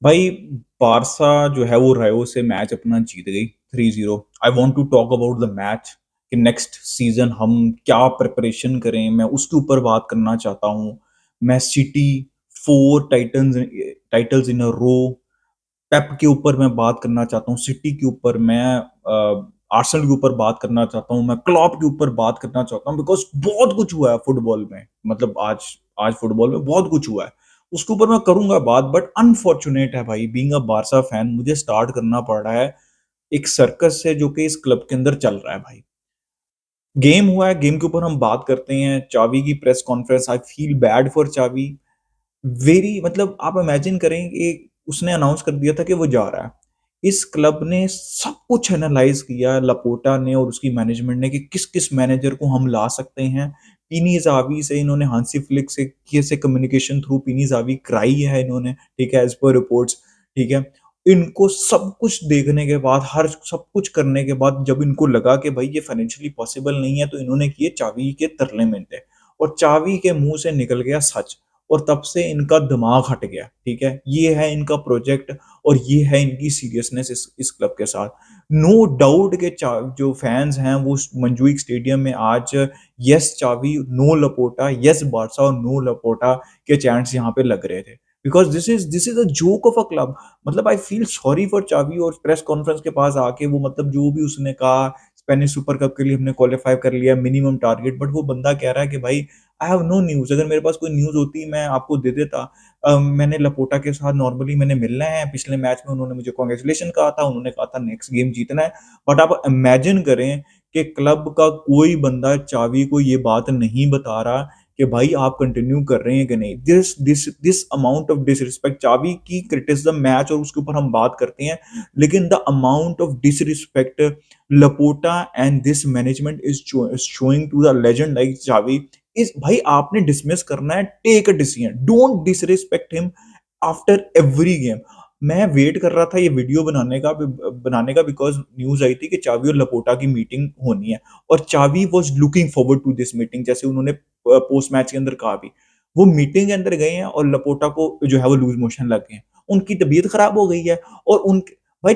भाई बारसा जो है वो रायो से मैच अपना जीत गई 3-0। I want to talk about the match कि नेक्स्ट सीजन हम क्या प्रिपरेशन करें, मैं उसके ऊपर बात करना चाहता हूँ। मैं सिटी 4 टाइटल्स इन अ रो, पेप के ऊपर मैं बात करना चाहता हूँ, सिटी के ऊपर मैं आर्सेनल के ऊपर बात करना चाहता हूँ, मैं क्लॉप के ऊपर बात करना चाहता हूँ बिकॉज बहुत कुछ हुआ है फुटबॉल में। मतलब आज आज फुटबॉल में बहुत कुछ हुआ है, उसके ऊपर मैं करूंगा बात। बट अनफॉर्चुनेट है भाई, बीइंग अ बारसा फैन मुझे स्टार्ट करना पड़ रहा है एक सर्कस से जो कि इस क्लब के अंदर चल रहा है भाई। गेम हुआ है, गेम के ऊपर हम बात करते हैं। चावी की press conference, I feel bad for चावी। वेरी मतलब आप इमेजिन करें कि उसने अनाउंस कर दिया था कि वो जा रहा है। इस क्लब ने सब कुछ एनालाइज किया, लपोटा ने और उसकी मैनेजमेंट ने, कि किस किस मैनेजर को हम ला सकते हैं। पीनी जावी से इन्होंने, हांसी फ्लिक से किए से कम्युनिकेशन थ्रू पीनी जावी कराई है इन्होंने, ठीक है, एज पर रिपोर्ट्स। ठीक है, इनको सब कुछ देखने के बाद, हर सब कुछ करने के बाद, जब इनको लगा कि भाई ये फाइनेंशियली पॉसिबल नहीं है, तो इन्होंने किए चावी के तरले मिनटे, और चावी के मुंह से निकल गया सच। और तब से इनका दिमाग हट गया। ठीक है, ये है इनका प्रोजेक्ट और ये है इनकी सीरियसनेस इस क्लब के साथ। नो डाउट के जो फैंस हैं वो मंजूइक स्टेडियम में आज यस चावी नो लपोटा, यस बारसा और नो लपोटा के चैंट्स यहाँ पे लग रहे थे। Because this is a joke of a club. मतलब आई फील सॉरी फॉर चावी, और प्रेस कॉन्फ्रेंस के पास आके वो, मतलब जो भी उसने कहा, स्पेनिश सुपर कप के लिए हमने क्वालिफाई कर लिया, मिनिमम टारगेट, बट वो बंदा कह रहा है कि भाई आई हैव नो न्यूज़। अगर मेरे पास कोई न्यूज़ होती मैं आपको दे देता। मैंने लपोटा के साथ नॉर्मली मैंने मिलना है, पिछले मैच में उन्होंने मुझे कांग्रेचुलेशन कहा था, उन्होंने कहा था नेक्स्ट गेम जीतना है। बट आप इमेजिन करें कि क्लब का कोई बंदा चावी को ये बात नहीं बता रहा कि भाई आप कंटिन्यू कर रहे हैं कि नहीं। दिस अमाउंट ऑफ डिसरिस्पेक्ट, चावी की क्रिटिसिज्म मैच और उसके ऊपर हम बात करते हैं, लेकिन the amount of disrespect Laporta and this management is showing to the legend like Xavi is, भाई आपने डिसमिस करना है, take a decision, don't disrespect him after every game. मैं वेट कर रहा था ये वीडियो बनाने का बिकॉज न्यूज आई थी कि चावी और लपोटा की मीटिंग होनी है, और Xavi was looking forward to this meeting, जैसे उन्होंने पोस्ट मैच के अंदर कहा भी। वो मीटिंग के अंदर गए हैं और लपोटा को जो है वो लूज मोशन लग गए हैं, उनकी तबीयत खराब हो गई है। और उन भाई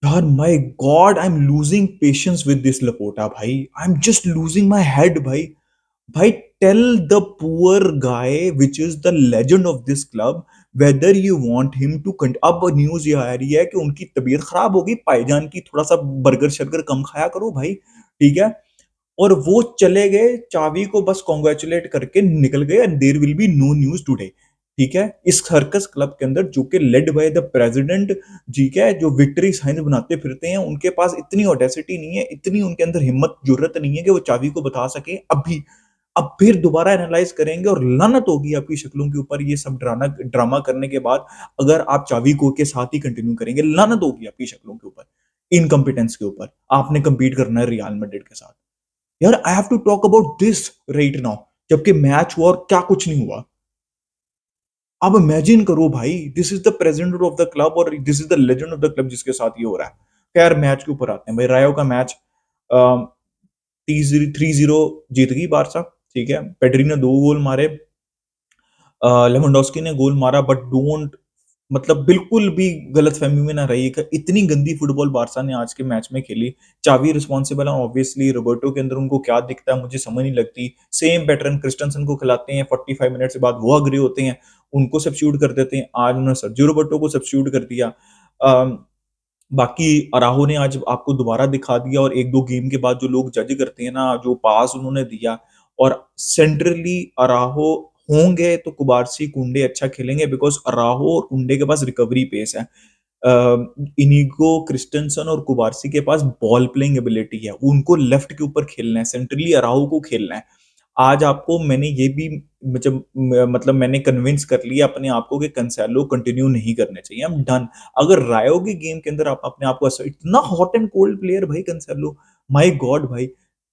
यार, my God, I am losing patience with this Laporta भाई, I am just losing my head भाई। भाई tell the poor guy which is the legend of this club whether you want him to. अब news ये आ रही है कि उनकी तबीयत खराब होगी, पाईजान की, थोड़ा सा बर्गर शर्गर कम खाया करो भाई। ठीक है, और वो चले गए, चावी को बस कॉन्ग्रेचुलेट करके निकल गए, and there will be no news today. ठीक है, इस सर्कस क्लब के अंदर जो कि लेड बाय द प्रेसिडेंट, ठीक है, जो विक्ट्री साइन बनाते फिरते हैं, उनके पास इतनी ऑडेसिटी नहीं है, इतनी उनके अंदर हिम्मत जरूरत नहीं है कि वो चावी को बता सके अभी। अब फिर दोबारा एनालाइज करेंगे और लानत होगी आपकी शक्लों के ऊपर, ये सब ड्रामा ड्रामा करने के बाद। अगर आप चावी को के साथ ही कंटिन्यू करेंगे, लानत होगी आपकी शक्लों के ऊपर, इनकम्पिटेंस के ऊपर। आपने कंपीट करना है रियल मैड्रिड के साथ। यार I have to talk about this right now, जबकि मैच हुआ और क्या कुछ नहीं हुआ। अब इमेजिन करो भाई, this is the president of the club और this is the legend of the club जिसके साथ ये हो रहा है। खैर मैच के ऊपर आते हैं भाई, रायो का मैच 3-0 जीत गई बारसा। ठीक है, पेड्री ने 2 गोल मारे, लेवेंडोस्की ने गोल मारा, बट डोंट, मतलब बिल्कुल भी गलत फहमी में ना रही कि इतनी गंदी फुटबॉल बारसा ने आज के मैच में खेली। चावी रिस्पॉन्सिबल है ऑब्वियसली, रोबर्टो के अंदर उनको क्या दिखता है मुझे समझ नहीं लगती। सेम पैटर्न क्रिस्टनसन को खिलाते हैं, 45 मिनट से बाद वो अग्री होते हैं, उनको सब्स्टिट्यूट कर देते हैं। आज उन्होंने सर्जियो रोबर्टो को सब्स्टिट्यूट कर दिया। अम, बाकी अराहो ने आज आपको दोबारा दिखा दिया, और एक दो गेम के बाद जो लोग जज करते हैं ना, जो पास उन्होंने दिया, और सेंट्रली अराहो होंगे तो कुबारसी कुंडे अच्छा खेलेंगे, बिकॉज अराहो और कुंडे के पास रिकवरी पेस है। इनिगो क्रिस्टनसन और कुबारसी के पास बॉल प्लेइंग एबिलिटी है, उनको लेफ्ट के ऊपर खेलना है, सेंट्रली अराहो को खेलना है। आज आपको मैंने ये भी, मतलब मैंने कन्विंस कर लिया अपने आप को कि कंसेलो कंटिन्यू नहीं करने चाहिए, हम डन। अगर रायो की गेम के अंदर आप अपने आप को इतना हॉट एंड कोल्ड प्लेयर भाई कंसेलो, माय गॉड भाई,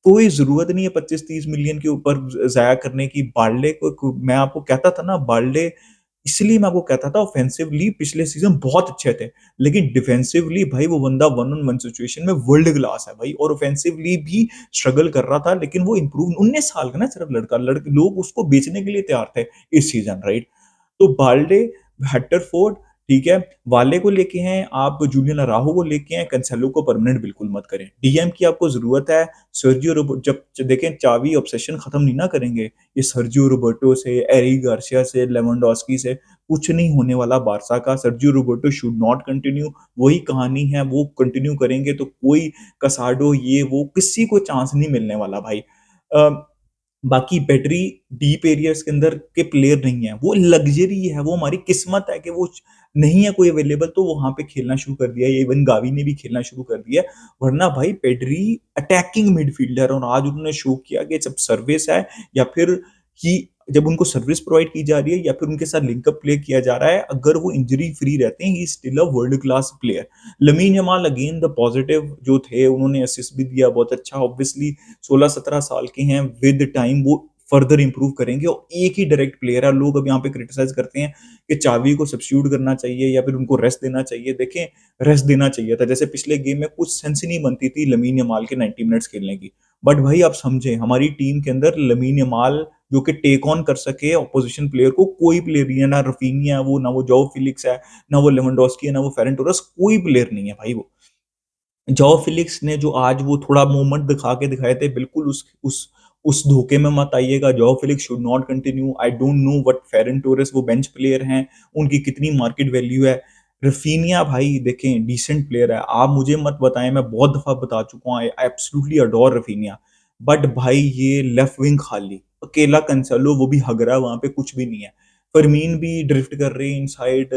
कोई जरूरत नहीं है 25-30 मिलियन के ऊपर जाया करने की। बार्ले को मैं आपको कहता था ना, बार्ले, इसलिए मैं आपको कहता था ऑफेंसिवली पिछले सीजन बहुत अच्छे थे, लेकिन डिफेंसिवली भाई वो बंदा वन ऑन वन सिचुएशन में वर्ल्ड क्लास है भाई, और ऑफेंसिवली भी स्ट्रगल कर रहा था, लेकिन वो इंप्रूव, 19 साल का ना सिर्फ लड़का, लोग उसको बेचने के लिए तैयार थे इस सीजन, राइट। तो बाल्डे, हैटरफोर्ड, ठीक है, वाले को लेके हैं, आप जूलियन अराहो को लेके हैं, कैंसेलो को परमानेंट बिल्कुल मत करें। डीएम की आपको ज़रूरत है, सर्जियो रोब जब देखें चावी ऑब्सेशन खत्म नहीं ना करेंगे, ये सर्जियो रोबर्टो से, एरिक गार्सिया से, लेवेंडोस्की से कुछ नहीं होने वाला बार्सा का। Sergio Roberto should not continue, वही कहानी है, वो कंटिन्यू करेंगे तो कोई कसाडो ये वो किसी को चांस नहीं मिलने वाला भाई। अ, बाकी बैटरी डीप एरियाज़ के अंदर के प्लेयर नहीं है, वो लग्ज़री है, वो हमारी किस्मत है कि वो नहीं है कोई अवेलेबल तो वहाँ पे खेलना शुरू कर दिया है, इवन गावी ने भी खेलना शुरू कर दिया है, वरना भाई पेड्री अटैकिंग मिडफ़ील्डर और आज उन्होंने शो किया कि जब सर्विस है या फिर कि जब उनको सर्विस प्रोवाइड की जा रही है या फिर उनके साथ लिंकअप प्ले किया जा रहा है, अगर वो इंजरी फ्री रहते हैं, he is still a world class player. Lamin Yamal again the positive जो थे, उन्होंने असिस्ट भी दिया बहुत अच्छा, ऑब्वियसली 16-17 साल के हैं, विद टाइम वो फर्दर इंप्रूव करेंगे और एक ही डायरेक्ट प्लेयर है। लोग अब यहाँ पे क्रिटिसाइज़ करते हैं कि चावी को सब्स्टिट्यूट करना चाहिए या फिर उनको रेस्ट देना चाहिए। देखें, रेस्ट देना चाहिए था। जैसे पिछले गेम में कुछ सेंस ही नहीं बनती थी लमीन यमाल के 90 मिनट्स खेलने की। बट भाई आप समझें, हमारी टीम के अंदर लमीन यमाल जो कि टेक ऑन कर सके ऑपोजिशन प्लेयर को, कोई प्लेयर नहीं है, ना रफीनिया है वो, ना वो जोआ फिलिक्स है, ना वो लेवेंडोस्की है, ना वो फेरन टोरेस, कोई प्लेयर नहीं है भाई वो। जॉ फिलिक्स ने जो आज वो थोड़ा मूवमेंट दिखा के दिखाए थे, बिल्कुल उस धोखे में मत आइएगा। Joao Felix should not continue. I don't know what Ferran Torres, वो बेंच प्लेयर हैं, उनकी कितनी मार्केट वैल्यू है। रफीनिया भाई देखें डिसेंट प्लेयर है, आप मुझे मत बताएं, मैं बहुत दफा बता चुका हूँ, I absolutely adore Raphinha. But भाई ये लेफ्ट विंग खाली, अकेला कंसेलो वो भी हग रहा है वहां पे, कुछ भी नहीं है। फरमीन भी ड्रिफ्ट कर रहे हैं इनसाइड,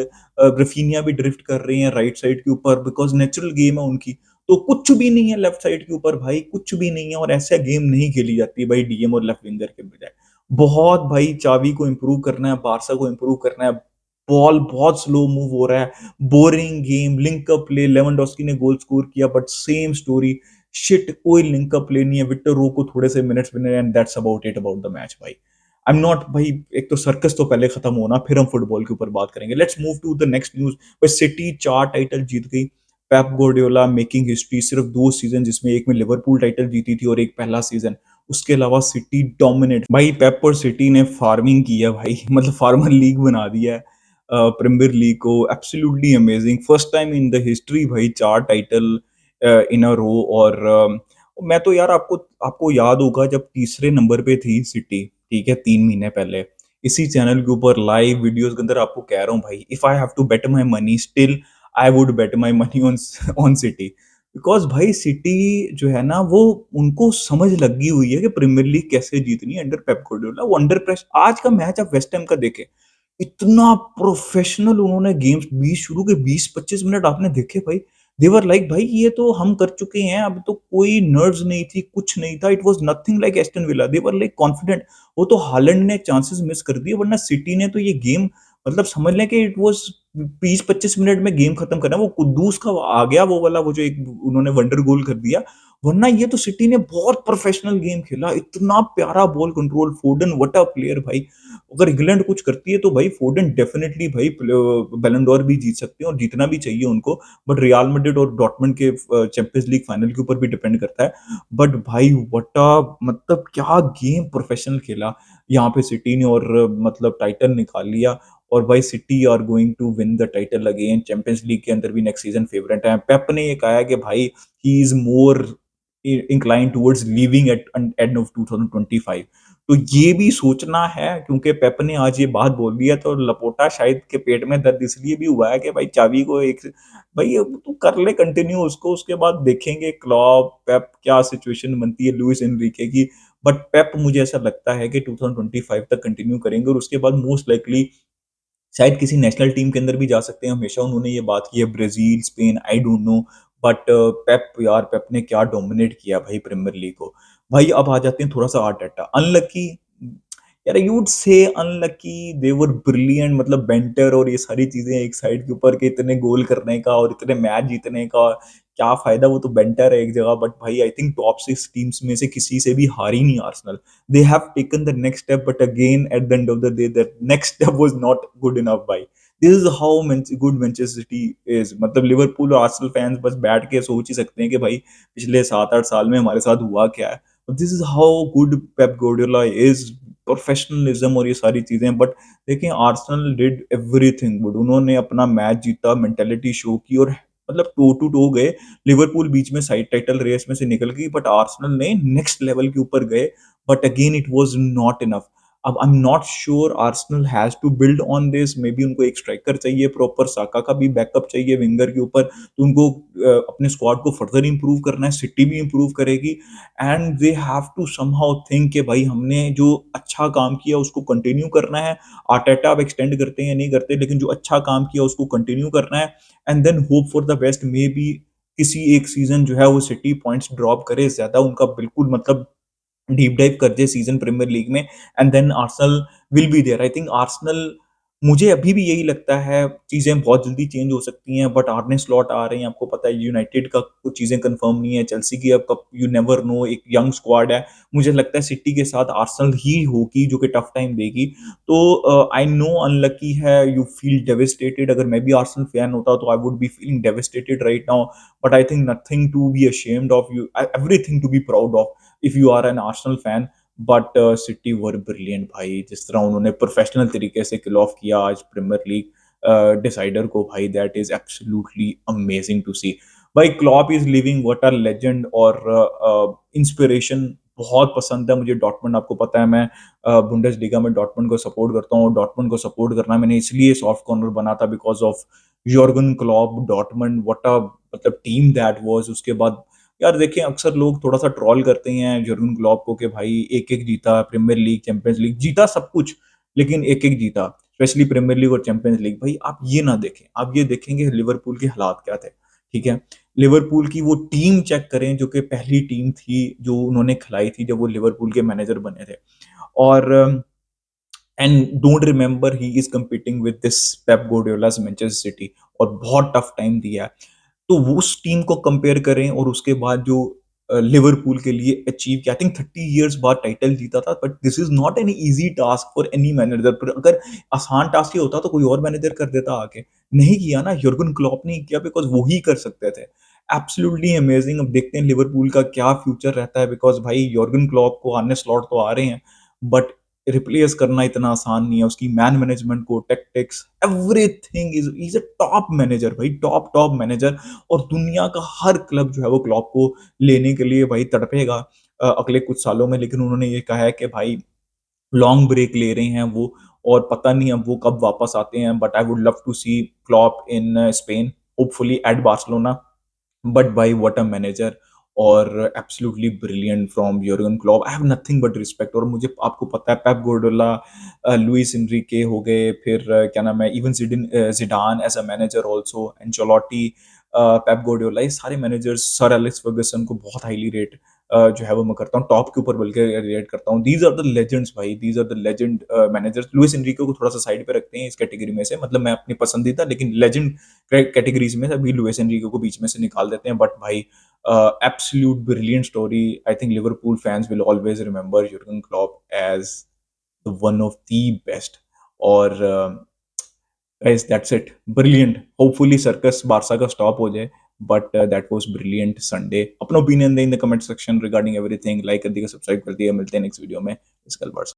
रफीनिया भी ड्रिफ्ट कर रहे हैं राइट साइड के ऊपर, बिकॉज नेचुरल गेम है उनकी। तो कुछ भी नहीं है लेफ्ट साइड के ऊपर भाई, कुछ भी नहीं है, और ऐसे गेम नहीं खेली जाती है भाई डीएम और लेफ्ट विंगर के बजाय। बहुत भाई चावी को इंप्रूव करना है, बारसा को इंप्रूव करना है। बॉल बहुत स्लो मूव हो रहा है, boring game, link up play, Lewandowski ने गोल स्कोर किया बट सेम स्टोरी, शिट कोई लिंक अप प्ले नहीं है, विक्टर रो को थोड़े से मिनट्स मिले and that's about it about the match भाई। आई एम नॉट भाई, एक तो सर्कस तो पहले खत्म होना, फिर हम फुटबॉल के ऊपर बात करेंगे। Let's move to the next news. भाई सिटी 4 टाइटल जीत गई, पेप गार्डियोला मेकिंग हिस्ट्री, सिर्फ 2 सीजन जिसमें एक में लिवरपूल टाइटल जीती थी और एक पहला सीजन, उसके अलावा सिटी डोमिनेट भाई। पेप और सिटी ने फार्मिंग की है भाई मतलब फार्मर लीग बना दिया है प्रीमियर लीग को, absolutely amazing, first time in the history भाई 4 टाइटल इन अ रो। और मैं तो यार आपको आपको याद होगा जब तीसरे नंबर पे थी सिटी, ठीक है, 3 महीने पहले इसी चैनल के ऊपर लाइव वीडियोस के अंदर आपको कह रहा हूँ भाई, if I have to bet my money still I would bet my money on on City. Because भाई सिटी जो है ना, वो उनको समझ लगी हुई है कि प्रीमियर लीग कैसे जीतनी है अंडर पेप गार्डियोला। वो अंडर प्रेस, आज का मैच आप वेस्ट हैम का देखे, इतना प्रोफेशनल उन्होंने गेम्स 20 शुरू के 20-25 मिनट आपने देखे भाई, देवर लाइक भाई ये तो हम कर चुके हैं, अब तो कोई नर्व्स नहीं थी, कुछ नहीं था, it was nothing like Aston Villa, they were like confident. वो तो हालैंड ने चांसेस मिस कर दिए, वरना सिटी ने तो ये गेम मतलब समझ लें कि इट वाज 20-25 मिनट में गेम खत्म करना। वो कुद्दूस का आ गया वो वाला, वो जो एक उन्होंने वंडर गोल कर दिया, वरना ये तो सिटी ने बहुत प्रोफेशनल गेम खेला, इतना प्यारा ball control, फोर्डन what a player भाई। अगर इंग्लैंड कुछ करती है तो भाई फोर्डन डेफिनेटली भाई बैलन डोर भी जीत सकते हैं और जीतना भी चाहिए उनको। बट रियल मैड्रिड और डॉर्टमुंड के चैंपियंस लीग फाइनल के ऊपर भी डिपेंड करता है। बट भाई व्हाट अ मतलब क्या गेम प्रोफेशनल खेला यहाँ पे सिटी ने, और मतलब टाइटल निकाल लिया। और भाई City are going to win the title again, Champions League के अंदर भी नेक्स्ट सीजन फेवरेट है। पेप ने ये कहा है कि भाई he is more inclined towards leaving at end of 2025। तो ये भी सोचना है, क्योंकि पेप ने आज ये बात बोल दी है तो लपोटा शायद के पेट में दर्द इसलिए भी हुआ है कि भाई चावी को एक भाई अब तू कर ले कंटिन्यू उसको, उसके बाद देखेंगे क्लॉप पेप क्या सिचुएशन बनती है लुइस एनरिके की। बट पेप मुझे ऐसा लगता है कि 2025 तक कंटिन्यू करेंगे और उसके बाद मोस्ट लाइकली शायद किसी नेशनल टीम के अंदर भी जा सकते हैं, हमेशा उन्होंने ये बात की है, Brazil, Spain, I don't know. But Pep यार, पेप ने क्या डोमिनेट किया भाई प्रीमियर लीग को। भाई अब आ जाते हैं थोड़ा-सा आर्टेटा, अनलकी यार, you would say unlucky, they were brilliant, मतलब बेंटर और ये सारी चीज़ें एक साइड के ऊपर के इतने गोल करने का और इतने मैच जीतने का क्या फ़ायदा, वो तो बेंटर है एक जगह। बट भाई आई थिंक टॉप 6 टीम्स में से किसी से भी हारी नहीं Arsenal. They have taken the next step, but again, at the end of the day, that next step was not good enough. By this is how good Manchester City is। मतलब Liverpool और Arsenal fans बस बैठ के सोच ही सकते हैं कि भाई पिछले 7-8 साल में हमारे साथ हुआ क्या है। This is how good Pep Guardiola is. Professionalism और ये सारी चीज़ें, बट देखिए आर्सेनल डिड एवरीथिंग गुड। उन्होंने अपना मैच जीता, मेंटालिटी शो की और मतलब टो टू टो गए। लिवरपूल बीच में साइड टाइटल रेस में से निकल गई, बट आर्सेनल ने नेक्स्ट लेवल के ऊपर गए, but again it was not enough. अब I am not sure Arsenal has to build on this, maybe उनको एक स्ट्राइकर चाहिए प्रॉपर, साका का भी बैकअप चाहिए विंगर के ऊपर, तो उनको अपने स्क्वाड को फर्दर इंप्रूव करना है, सिटी भी इंप्रूव करेगी and they have to somehow think कि भाई हमने जो अच्छा काम किया उसको कंटिन्यू करना है। आर्टेटा अब एक्सटेंड करते हैं या नहीं करते, लेकिन जो अच्छा काम किया उसको कंटिन्यू करना है and then hope for the best. Maybe किसी एक सीजन जो है वो सिटी पॉइंट्स ड्रॉप करे ज्यादा, उनका बिल्कुल मतलब डीप डाइव कर दे सीजन प्रीमियर लीग में and then Arsenal will be there. I think Arsenal, मुझे अभी भी यही लगता है, चीजें बहुत जल्दी चेंज हो सकती हैं, बट आर्ने स्लॉट आ रहे हैं, आपको पता है यूनाइटेड का कुछ चीजें कंफर्म नहीं है, चेल्सी की अब कब यू नेवर नो, एक यंग स्क्वाड है। मुझे लगता है सिटी के साथ आर्सेनल ही होगी जो कि टफ टाइम देगी। तो आई नो अनलकी है, यू फील डेविस्टेटेड, अगर मैं भी आर्सेनल फैन होता तो I would be feeling devastated right now, but I think nothing to be ashamed of, you everything to be proud of if you are an Arsenal fan. But City were brilliant भाई, जिस तरह उन्होंने professional तरीके से किल of किया आज premiere league decider को भाई, that is absolutely amazing to see. भाई Klopp is living what a legend और इंस्पिरेशन। बहुत पसंद है मुझे डॉर्टमुंड, आपको पता है मैं बुंडेसलीगा में डॉर्टमुंड को सपोर्ट करता हूँ। डॉर्टमुंड को सपोर्ट करना मैंने इसलिए सॉफ्ट कॉर्नर बना था because of Jurgen Klopp. Dortmund what a मतलब टीम दैट वाज। उसके बाद यार देखिए अक्सर लोग थोड़ा सा ट्रॉल करते हैं जर्गन क्लॉप को कि भाई एक एक जीता, प्रीमियर लीग चैंपियंस लीग जीता सब कुछ, लेकिन एक एक जीता, स्पेशली प्रीमियर लीग और चैंपियंस लीग। भाई आप ये ना देखें, आप ये देखेंगे लिवरपूल के हालात क्या थे। ठीक है, लिवरपूल की वो टीम चेक करें जो कि पहली टीम थी जो उन्होंने खिलाई थी जब वो लिवरपूल के मैनेजर बने थे। और and don't remember he is competing with this Pep Guardiola's Manchester City, और बहुत टफ टाइम दिया है। तो वो उस टीम को कंपेयर करें और उसके बाद जो लिवरपूल के लिए अचीव किया, आई थिंक 30 इयर्स बाद टाइटल जीता था, but this is not an easy task for any manager. पर अगर आसान टास्क ये होता तो कोई और मैनेजर कर देता आके, नहीं किया ना, युर्गन क्लॉप ने किया बिकॉज वो ही कर सकते थे। Absolutely amazing. अब देखते हैं लिवरपूल का क्या फ्यूचर रहता है, बिकॉज भाई योर्गन क्लॉप को आने स्लॉट तो आ रहे हैं, बट रिप्लेस करना इतना आसान नहीं है। उसकी मैन मैनेजमेंट को, tactics, everything, is a top manager भाई, टॉप टॉप मैनेजर। और दुनिया का हर क्लब जो है वो क्लॉप को लेने के लिए भाई तड़पेगा अगले कुछ सालों में। लेकिन उन्होंने ये कहा है कि भाई लॉन्ग ब्रेक ले रहे हैं वो, और पता नहीं अब वो कब वापस आते हैं, but I would love to see Klopp in Spain, hopefully at Barcelona. But भाई व्हाट अ मैनेजर, और absolutely brilliant from Jurgen Klopp. I have nothing but respect. और मुझे आपको पता है पेप गोर्डियोला, लुइस एनरिके हो गए, फिर क्या नाम है, even Zidane as a manager also, Ancelotti, Pep Guardiola, ये सारे मैनेजर्स, सर एलेक्स फर्गसन को बहुत हाईली रेट जो है वो मैं करता हूँ, टॉप के ऊपर बल्कि रेट करता हूँ। दीज आर द लेजेंड्स भाई, these are the legend managers. Luis Enrique को थोड़ा सा साइड पे रखते हैं इस कैटेगरी में से, मतलब मैं अपनी पसंदीदा, लेकिन लेजेंड कैटेगरीज में अभी लुइस एनरिके को बीच में से निकाल देते हैं। बट भाई absolute brilliant story. I think Liverpool fans will always remember Jurgen Klopp as the one of the best. और guys that's it, brilliant. Hopefully circus Barca का स्टॉप हो जाए, but that was brilliant Sunday. अपना opinion दें in the comment section regarding everything, like कर दिया, subscribe कर दिया। मिलते हैं नेक्स्ट वीडियो में। इस कल बारसा।